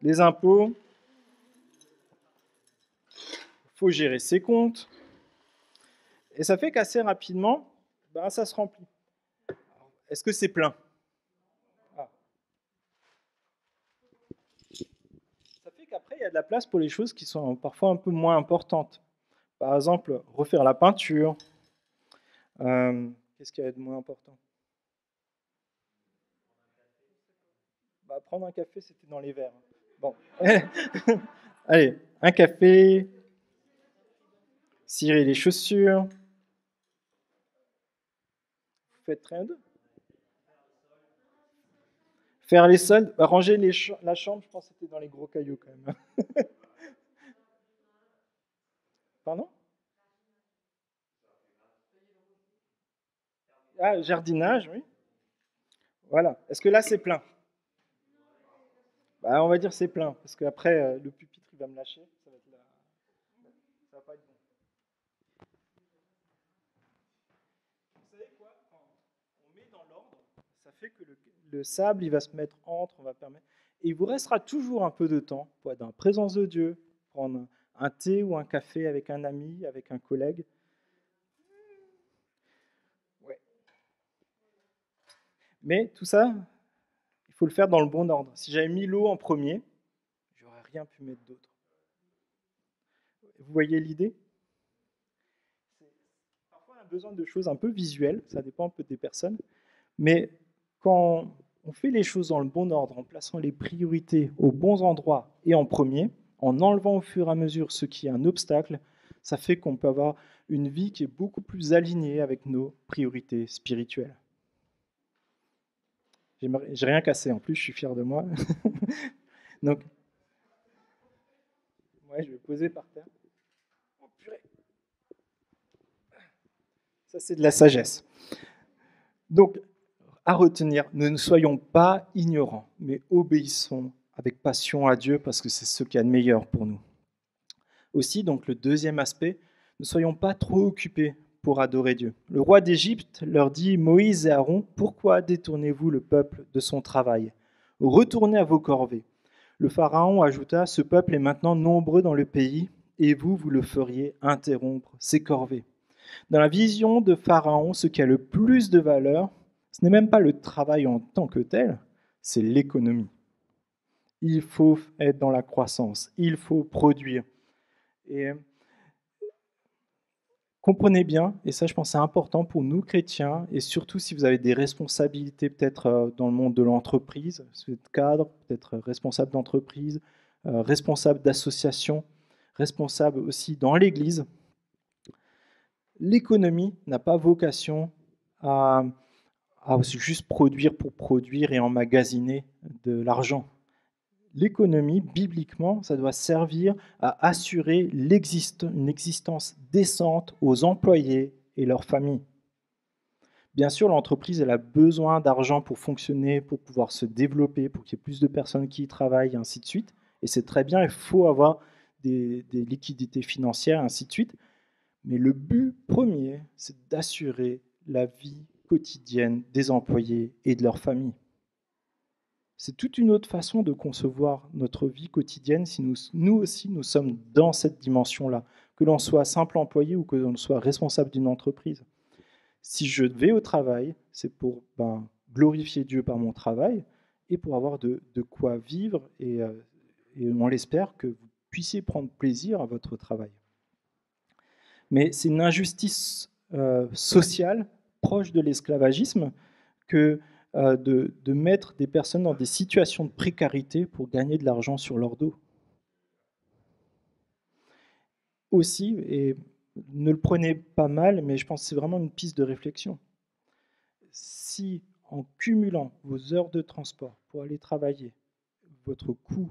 Les impôts. Il faut gérer ses comptes. Et ça fait qu'assez rapidement, ça se remplit. Est-ce que c'est plein? Ça fait qu'après, il y a de la place pour les choses qui sont parfois un peu moins importantes. Par exemple, refaire la peinture. Qu'est-ce qu'il y a de moins important? Prendre un café, c'était dans les verres. Bon. Allez, un café, cirer les chaussures. Vous faites rien d'eux. Faire les sols, ranger la chambre, je pense que c'était dans les gros cailloux quand même. Pardon? Ah, jardinage, oui. Voilà. Est-ce que là, c'est plein? Bah, on va dire c'est plein, parce qu'après, le pupitre, il va me lâcher. Ça va pas être bon. Vous savez quoi? Quand on met dans l'ordre, ça fait que le sable, il va se mettre entre, on va permettre. Et il vous restera toujours un peu de temps pour être dans la présence de Dieu, prendre un thé ou un café avec un ami, avec un collègue. Ouais. Mais tout ça, il faut le faire dans le bon ordre. Si j'avais mis l'eau en premier, j'aurais rien pu mettre d'autre. Vous voyez l'idée? Parfois, on a besoin de choses un peu visuelles, ça dépend un peu des personnes, mais quand on fait les choses dans le bon ordre, en plaçant les priorités aux bons endroits et en premier, en enlevant au fur et à mesure ce qui est un obstacle, ça fait qu'on peut avoir une vie qui est beaucoup plus alignée avec nos priorités spirituelles. J'ai rien cassé, en plus, je suis fier de moi. Donc, ouais, je vais poser par terre. Oh, purée. Ça, c'est de la sagesse. Donc, à retenir, ne soyons pas ignorants, mais obéissons avec passion à Dieu parce que c'est ce qu'il y a de meilleur pour nous. Aussi, donc le deuxième aspect, ne soyons pas trop occupés pour adorer Dieu. Le roi d'Égypte leur dit, Moïse et Aaron, pourquoi détournez-vous le peuple de son travail? Retournez à vos corvées. Le pharaon ajouta, ce peuple est maintenant nombreux dans le pays, et vous, vous le feriez interrompre ses corvées. Dans la vision de Pharaon, ce qui a le plus de valeur, ce n'est même pas le travail en tant que tel, c'est l'économie. Il faut être dans la croissance, il faut produire. Et comprenez bien, et ça je pense c'est important pour nous chrétiens, et surtout si vous avez des responsabilités peut-être dans le monde de l'entreprise, si vous êtes cadre, peut-être responsable d'entreprise, responsable d'association, responsable aussi dans l'Église, l'économie n'a pas vocation à juste produire pour produire et emmagasiner de l'argent. L'économie, bibliquement, ça doit servir à assurer une existence décente aux employés et leurs familles. Bien sûr, l'entreprise elle a besoin d'argent pour fonctionner, pour pouvoir se développer, pour qu'il y ait plus de personnes qui y travaillent, et ainsi de suite. Et c'est très bien, il faut avoir des liquidités financières, et ainsi de suite. Mais le but premier, c'est d'assurer la vie quotidienne des employés et de leurs familles. C'est toute une autre façon de concevoir notre vie quotidienne si nous aussi nous sommes dans cette dimension-là, que l'on soit simple employé ou que l'on soit responsable d'une entreprise. Si je vais au travail, c'est pour glorifier Dieu par mon travail et pour avoir de quoi vivre et on l'espère que vous puissiez prendre plaisir à votre travail. Mais c'est une injustice sociale proche de l'esclavagisme que de mettre des personnes dans des situations de précarité pour gagner de l'argent sur leur dos. Aussi, et ne le prenez pas mal, mais je pense que c'est vraiment une piste de réflexion. Si en cumulant vos heures de transport pour aller travailler, votre coût,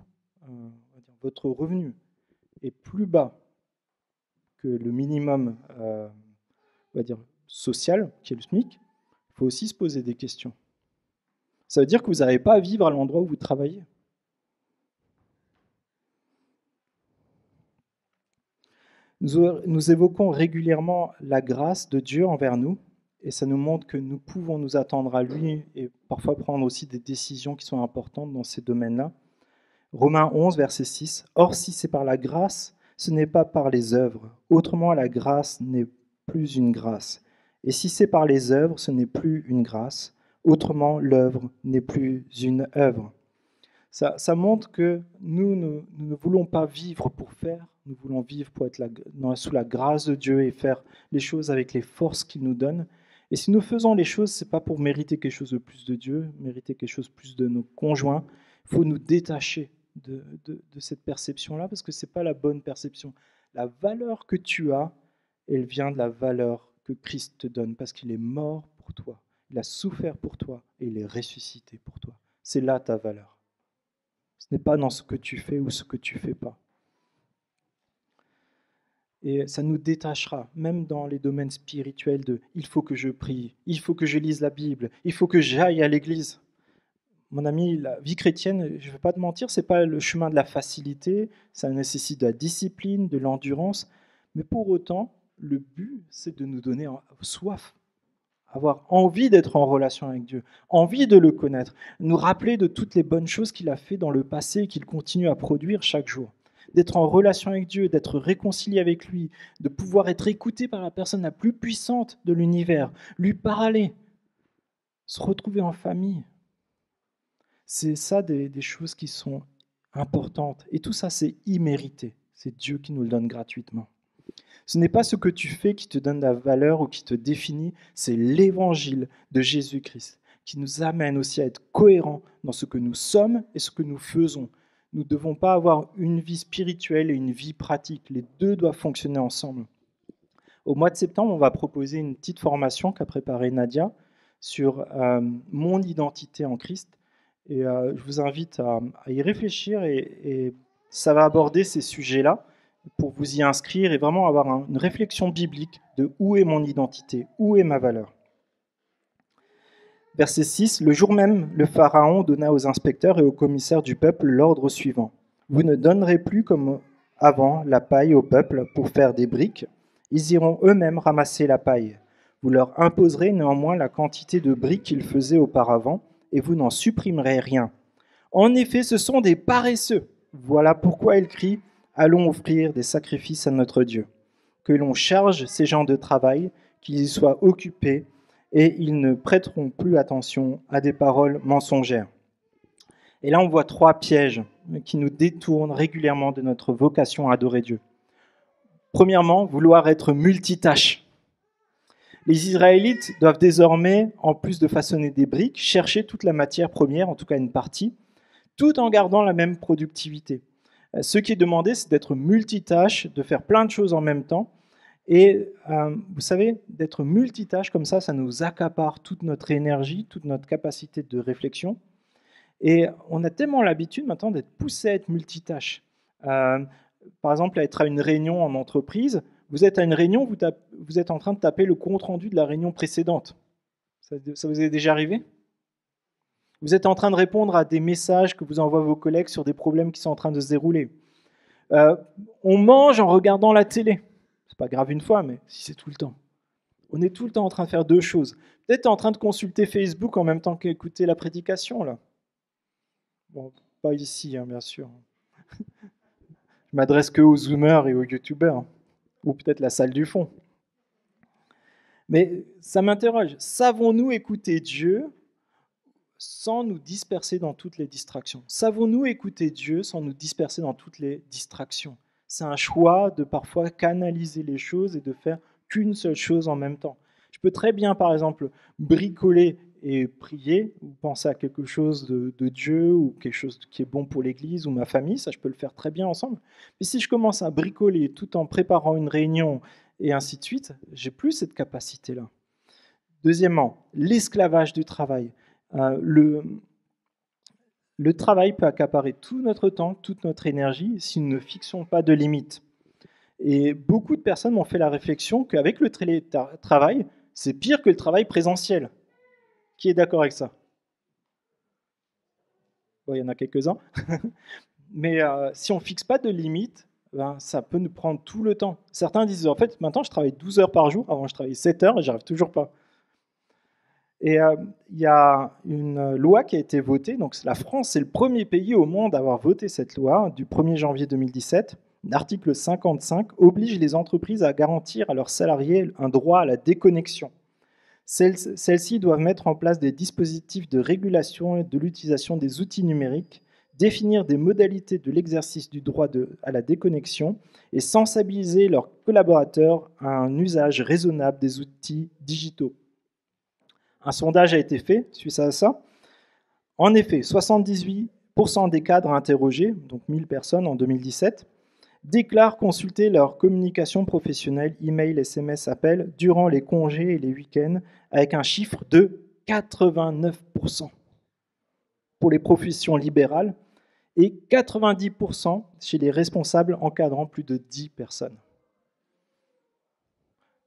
votre revenu est plus bas que le minimum on va dire, social, qui est le SMIC, il faut aussi se poser des questions. Ça veut dire que vous n'arrivez pas à vivre à l'endroit où vous travaillez. Nous évoquons régulièrement la grâce de Dieu envers nous, et ça nous montre que nous pouvons nous attendre à lui et parfois prendre aussi des décisions qui sont importantes dans ces domaines-là. Romains 11, verset 6. Or, si c'est par la grâce, ce n'est pas par les œuvres. Autrement, la grâce n'est plus une grâce. Et si c'est par les œuvres, ce n'est plus une grâce. Autrement, l'œuvre n'est plus une œuvre. Ça montre que nous ne voulons pas vivre pour faire, nous voulons vivre pour être sous la grâce de Dieu et faire les choses avec les forces qu'il nous donne. Et si nous faisons les choses, ce n'est pas pour mériter quelque chose de plus de Dieu, mériter quelque chose de plus de nos conjoints. Il faut nous détacher de cette perception-là parce que ce n'est pas la bonne perception. La valeur que tu as, elle vient de la valeur que Christ te donne parce qu'il est mort pour toi, il a souffert pour toi et il est ressuscité pour toi. C'est là ta valeur. Ce n'est pas dans ce que tu fais ou ce que tu ne fais pas. Et ça nous détachera, même dans les domaines spirituels de « il faut que je prie, il faut que je lise la Bible, il faut que j'aille à l'église ». mon ami, la vie chrétienne, je ne vais pas te mentir, c'est pas le chemin de la facilité, ça nécessite de la discipline, de l'endurance, mais pour autant, le but, c'est de nous donner soif, avoir envie d'être en relation avec Dieu, envie de le connaître, nous rappeler de toutes les bonnes choses qu'il a fait dans le passé et qu'il continue à produire chaque jour. D'être en relation avec Dieu, d'être réconcilié avec lui, de pouvoir être écouté par la personne la plus puissante de l'univers, lui parler, se retrouver en famille. C'est ça des choses qui sont importantes. Et tout ça, c'est immérité. C'est Dieu qui nous le donne gratuitement. Ce n'est pas ce que tu fais qui te donne la valeur ou qui te définit, c'est l'évangile de Jésus-Christ qui nous amène aussi à être cohérents dans ce que nous sommes et ce que nous faisons. Nous ne devons pas avoir une vie spirituelle et une vie pratique. Les deux doivent fonctionner ensemble. Au mois de septembre, on va proposer une petite formation qu'a préparée Nadia sur mon identité en Christ. Et je vous invite à y réfléchir et ça va aborder ces sujets-là pour vous y inscrire et vraiment avoir une réflexion biblique de où est mon identité, où est ma valeur. Verset 6, le jour même, le Pharaon donna aux inspecteurs et aux commissaires du peuple l'ordre suivant. Vous ne donnerez plus comme avant la paille au peuple pour faire des briques. Ils iront eux-mêmes ramasser la paille. Vous leur imposerez néanmoins la quantité de briques qu'ils faisaient auparavant et vous n'en supprimerez rien. En effet, ce sont des paresseux. Voilà pourquoi ils crient « Allons offrir des sacrifices à notre Dieu ». Que l'on charge ces gens de travail, qu'ils y soient occupés, et ils ne prêteront plus attention à des paroles mensongères. Et là, on voit trois pièges qui nous détournent régulièrement de notre vocation à adorer Dieu. Premièrement, vouloir être multitâche. Les Israélites doivent désormais, en plus de façonner des briques, chercher toute la matière première, en tout cas une partie, tout en gardant la même productivité. Ce qui est demandé, c'est d'être multitâche, de faire plein de choses en même temps. Et vous savez, d'être multitâche comme ça nous accapare toute notre énergie, toute notre capacité de réflexion. Et on a tellement l'habitude maintenant d'être poussé à être multitâche. Par exemple, à être à une réunion en entreprise, vous êtes à une réunion, vous êtes en train de taper le compte-rendu de la réunion précédente. Ça vous est déjà arrivé ? Vous êtes en train de répondre à des messages que vous envoient vos collègues sur des problèmes qui sont en train de se dérouler. On mange en regardant la télé. C'est pas grave une fois, mais si c'est tout le temps. On est tout le temps en train de faire deux choses. Peut-être en train de consulter Facebook en même temps qu'écouter la prédication, là. Bon, pas ici, hein, bien sûr. Je m'adresse que aux zoomers et aux youtubeurs, hein, ou peut-être la salle du fond. Mais ça m'interroge. Savons-nous écouter Dieu sans nous disperser dans toutes les distractions? Savons-nous écouter Dieu sans nous disperser dans toutes les distractions? C'est un choix de parfois canaliser les choses et de faire qu'une seule chose en même temps. Je peux très bien, par exemple, bricoler et prier, ou penser à quelque chose de Dieu, ou quelque chose qui est bon pour l'Église ou ma famille, ça je peux le faire très bien ensemble. Mais si je commence à bricoler tout en préparant une réunion et ainsi de suite, j'ai plus cette capacité-là. Deuxièmement, l'esclavage du travail. Le travail peut accaparer tout notre temps, toute notre énergie, si nous ne fixons pas de limites. Et beaucoup de personnes m'ont fait la réflexion qu'avec le télétravail, c'est pire que le travail présentiel. Qui est d'accord avec ça? Bon, il y en a quelques-uns. Mais si on ne fixe pas de limites, ben, ça peut nous prendre tout le temps. Certains disent, en fait, maintenant je travaille 12 heures par jour, avant je travaillais 7 heures et j'arrive toujours pas. Et il y a une loi qui a été votée, donc la France c'est le premier pays au monde à avoir voté cette loi du 1er janvier 2017. L'article 55 oblige les entreprises à garantir à leurs salariés un droit à la déconnexion. Celles-ci doivent mettre en place des dispositifs de régulation de l'utilisation des outils numériques, définir des modalités de l'exercice du droit à la déconnexion et sensibiliser leurs collaborateurs à un usage raisonnable des outils digitaux. Un sondage a été fait suite à ça. En effet, 78% des cadres interrogés, donc 1000 personnes en 2017, déclarent consulter leur communication professionnelle, email, SMS, appel, durant les congés et les week-ends, avec un chiffre de 89% pour les professions libérales et 90% chez les responsables encadrant plus de 10 personnes.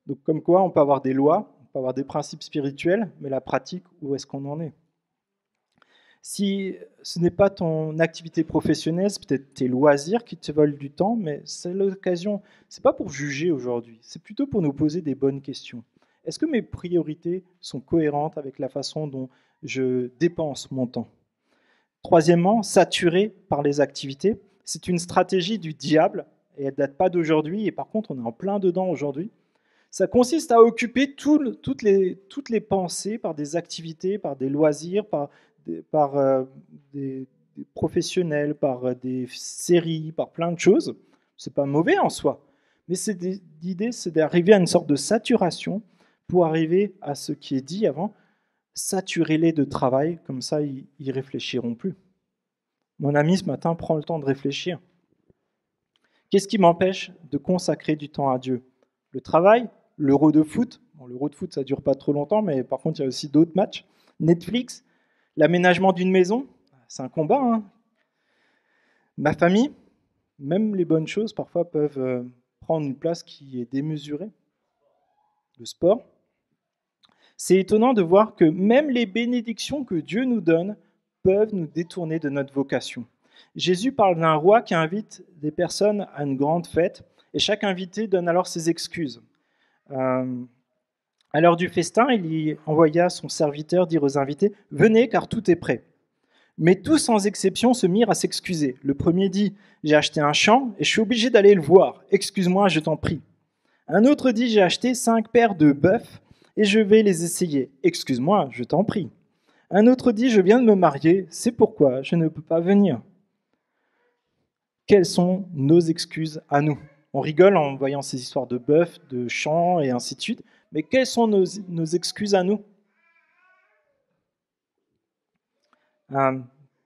Donc comme quoi, on peut avoir des lois, on peut avoir des principes spirituels, mais la pratique, où est-ce qu'on en est? Si ce n'est pas ton activité professionnelle, c'est peut-être tes loisirs qui te volent du temps, mais c'est l'occasion, c'est pas pour juger aujourd'hui, c'est plutôt pour nous poser des bonnes questions. Est-ce que mes priorités sont cohérentes avec la façon dont je dépense mon temps? Troisièmement, saturé par les activités, c'est une stratégie du diable et elle ne date pas d'aujourd'hui et par contre on est en plein dedans aujourd'hui. Ça consiste à occuper toutes les pensées par des activités, par des loisirs, par des professionnels, par des séries, par plein de choses. C'est pas mauvais en soi, mais l'idée, c'est d'arriver à une sorte de saturation pour arriver à ce qui est dit avant, saturez-les de travail, comme ça ils réfléchiront plus. Mon ami ce matin prend le temps de réfléchir. Qu'est-ce qui m'empêche de consacrer du temps à Dieu? Le travail, l'Euro de foot. Bon, l'Euro de foot, ça ne dure pas trop longtemps, mais par contre, il y a aussi d'autres matchs. Netflix, l'aménagement d'une maison, c'est un combat. Hein. Ma famille, même les bonnes choses, parfois, peuvent prendre une place qui est démesurée. Le sport. C'est étonnant de voir que même les bénédictions que Dieu nous donne peuvent nous détourner de notre vocation. Jésus parle d'un roi qui invite des personnes à une grande fête et chaque invité donne alors ses excuses. À l'heure du festin, il y envoya son serviteur dire aux invités « Venez car tout est prêt ». Mais tous sans exception se mirent à s'excuser. Le premier dit « J'ai acheté un champ et je suis obligé d'aller le voir. Excuse-moi, je t'en prie. » Un autre dit « J'ai acheté 5 paires de bœufs et je vais les essayer. Excuse-moi, je t'en prie. » Un autre dit « Je viens de me marier, c'est pourquoi je ne peux pas venir. » Quelles sont nos excuses à nous? On rigole en voyant ces histoires de bœufs, de champs et ainsi de suite, mais quelles sont nos excuses à nous?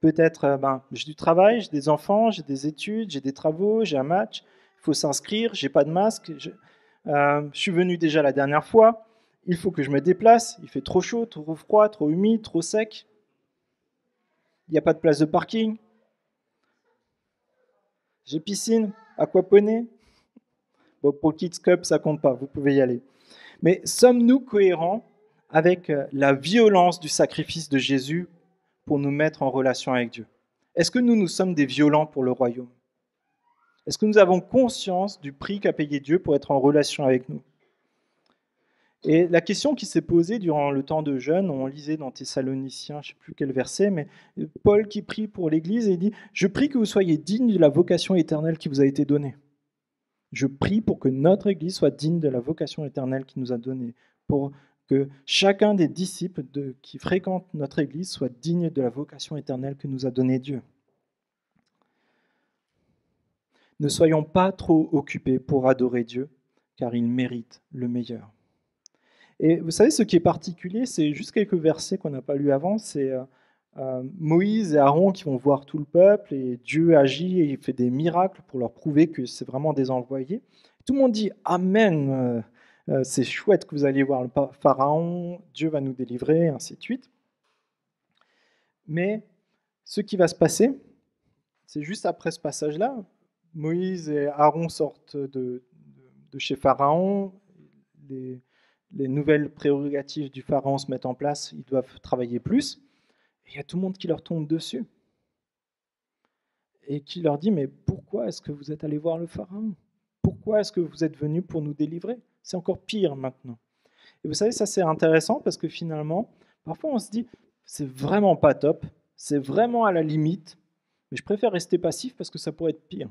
Peut-être, j'ai du travail, j'ai des enfants, j'ai des études, j'ai des travaux, j'ai un match, il faut s'inscrire, j'ai pas de masque, je suis venu déjà la dernière fois, il faut que je me déplace, il fait trop chaud, trop froid, trop humide, trop sec, il n'y a pas de place de parking, j'ai piscine, aquaponie. Bon, pour Kids Cup, ça compte pas, vous pouvez y aller. Mais sommes-nous cohérents avec la violence du sacrifice de Jésus pour nous mettre en relation avec Dieu? Est-ce que nous sommes des violents pour le royaume? Est-ce que nous avons conscience du prix qu'a payé Dieu pour être en relation avec nous? Et la question qui s'est posée durant le temps de jeûne, on lisait dans Thessaloniciens, je ne sais plus quel verset, mais Paul qui prie pour l'Église et il dit « Je prie que vous soyez dignes de la vocation éternelle qui vous a été donnée. » Je prie pour que notre Église soit digne de la vocation éternelle qu'il nous a donnée, pour que chacun des disciples qui fréquentent notre Église soit digne de la vocation éternelle que nous a donnée Dieu. Ne soyons pas trop occupés pour adorer Dieu, car il mérite le meilleur. Et vous savez, ce qui est particulier, c'est juste quelques versets qu'on n'a pas lus avant, c'est Moïse et Aaron qui vont voir tout le peuple, et Dieu agit et il fait des miracles pour leur prouver que c'est vraiment des envoyés. Tout le monde dit « Amen, c'est chouette que vous alliez voir le Pharaon, Dieu va nous délivrer, ainsi de suite. » Mais ce qui va se passer, c'est juste après ce passage-là, Moïse et Aaron sortent de chez Pharaon, les nouvelles prérogatives du Pharaon se mettent en place, ils doivent travailler plus. Et il y a tout le monde qui leur tombe dessus. Et qui leur dit, mais pourquoi est-ce que vous êtes allés voir le Pharaon? Pourquoi est-ce que vous êtes venus pour nous délivrer? C'est encore pire maintenant. Et vous savez, ça c'est intéressant parce que finalement, parfois on se dit, c'est vraiment pas top, c'est vraiment à la limite, mais je préfère rester passif parce que ça pourrait être pire.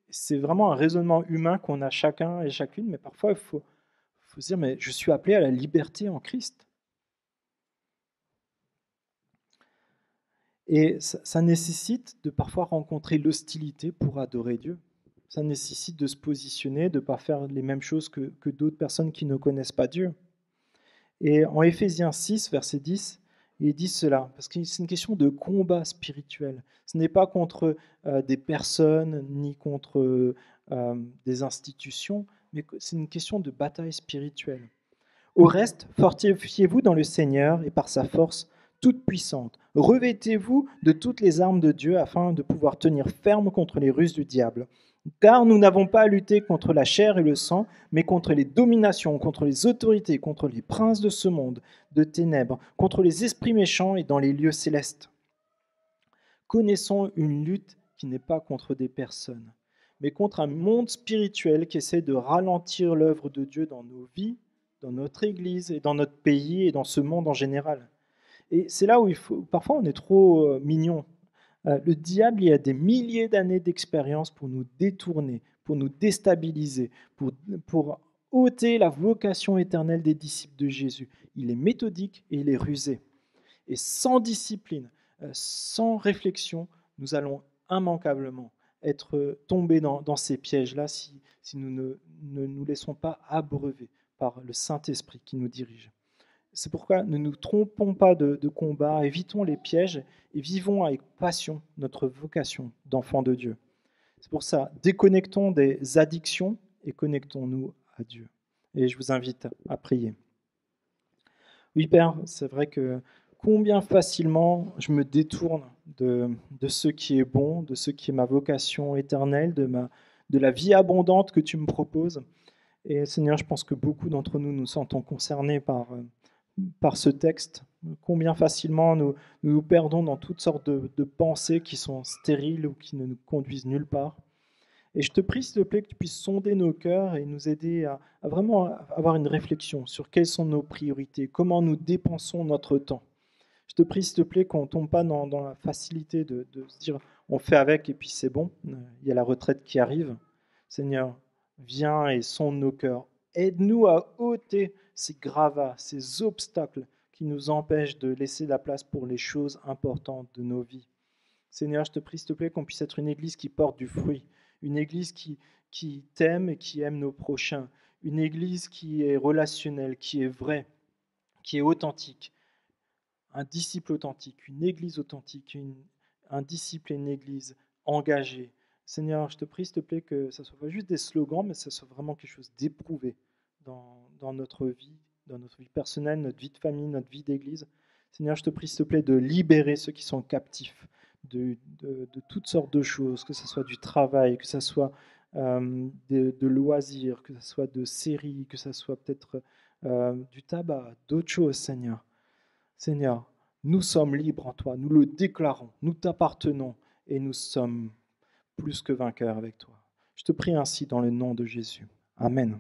C'est vraiment un raisonnement humain qu'on a chacun et chacune, mais parfois il faut se dire, mais je suis appelé à la liberté en Christ. Et ça nécessite de parfois rencontrer l'hostilité pour adorer Dieu. Ça nécessite de se positionner, de ne pas faire les mêmes choses que d'autres personnes qui ne connaissent pas Dieu. Et en Éphésiens 6, verset 10, il dit cela, parce que c'est une question de combat spirituel. Ce n'est pas contre des personnes ni contre des institutions, mais c'est une question de bataille spirituelle. Au reste, fortifiez-vous dans le Seigneur et par sa force, toute puissante. Revêtez-vous de toutes les armes de Dieu afin de pouvoir tenir ferme contre les ruses du diable. Car nous n'avons pas à lutter contre la chair et le sang, mais contre les dominations, contre les autorités, contre les princes de ce monde, de ténèbres, contre les esprits méchants et dans les lieux célestes. Connaissons une lutte qui n'est pas contre des personnes, mais contre un monde spirituel qui essaie de ralentir l'œuvre de Dieu dans nos vies, dans notre Église et dans notre pays et dans ce monde en général. Et c'est là où parfois on est trop mignon. Le diable, il y a des milliers d'années d'expérience pour nous détourner, pour nous déstabiliser, pour ôter la vocation éternelle des disciples de Jésus. Il est méthodique et il est rusé. Et sans discipline, sans réflexion, nous allons immanquablement être tombés dans ces pièges-là si nous ne nous laissons pas abreuver par le Saint-Esprit qui nous dirige. C'est pourquoi ne nous trompons pas de combat, évitons les pièges et vivons avec passion notre vocation d'enfant de Dieu. C'est pour ça, déconnectons des addictions et connectons-nous à Dieu. Et je vous invite à prier. Oui, Père, c'est vrai que combien facilement je me détourne de ce qui est bon, de ce qui est ma vocation éternelle, de la vie abondante que tu me proposes. Et Seigneur, je pense que beaucoup d'entre nous nous sentons concernés par ce texte. Combien facilement nous perdons dans toutes sortes de pensées qui sont stériles ou qui ne nous conduisent nulle part. Et je te prie, s'il te plaît, que tu puisses sonder nos cœurs et nous aider à vraiment avoir une réflexion sur quelles sont nos priorités, comment nous dépensons notre temps. Je te prie, s'il te plaît, qu'on ne tombe pas dans la facilité de se dire on fait avec et puis c'est bon, il y a la retraite qui arrive. Seigneur, viens et sonde nos cœurs. Aide-nous à ôter ces gravats, ces obstacles qui nous empêchent de laisser la place pour les choses importantes de nos vies. Seigneur, je te prie, s'il te plaît, qu'on puisse être une église qui porte du fruit, une église qui t'aime et qui aime nos prochains, une église qui est relationnelle, qui est vraie, qui est authentique, un disciple authentique, une église authentique, un disciple et une église engagée. Seigneur, je te prie, s'il te plaît, que ça ne soit pas juste des slogans, mais que ça soit vraiment quelque chose d'éprouvé dans notre vie personnelle, notre vie de famille, notre vie d'église. Seigneur, je te prie, s'il te plaît, de libérer ceux qui sont captifs de toutes sortes de choses, que ce soit du travail, que ce soit de loisirs, que ce soit de séries, que ce soit peut-être du tabac, d'autres choses, Seigneur. Seigneur, nous sommes libres en toi, nous le déclarons, nous t'appartenons et nous sommes plus que vainqueurs avec toi. Je te prie ainsi dans le nom de Jésus. Amen.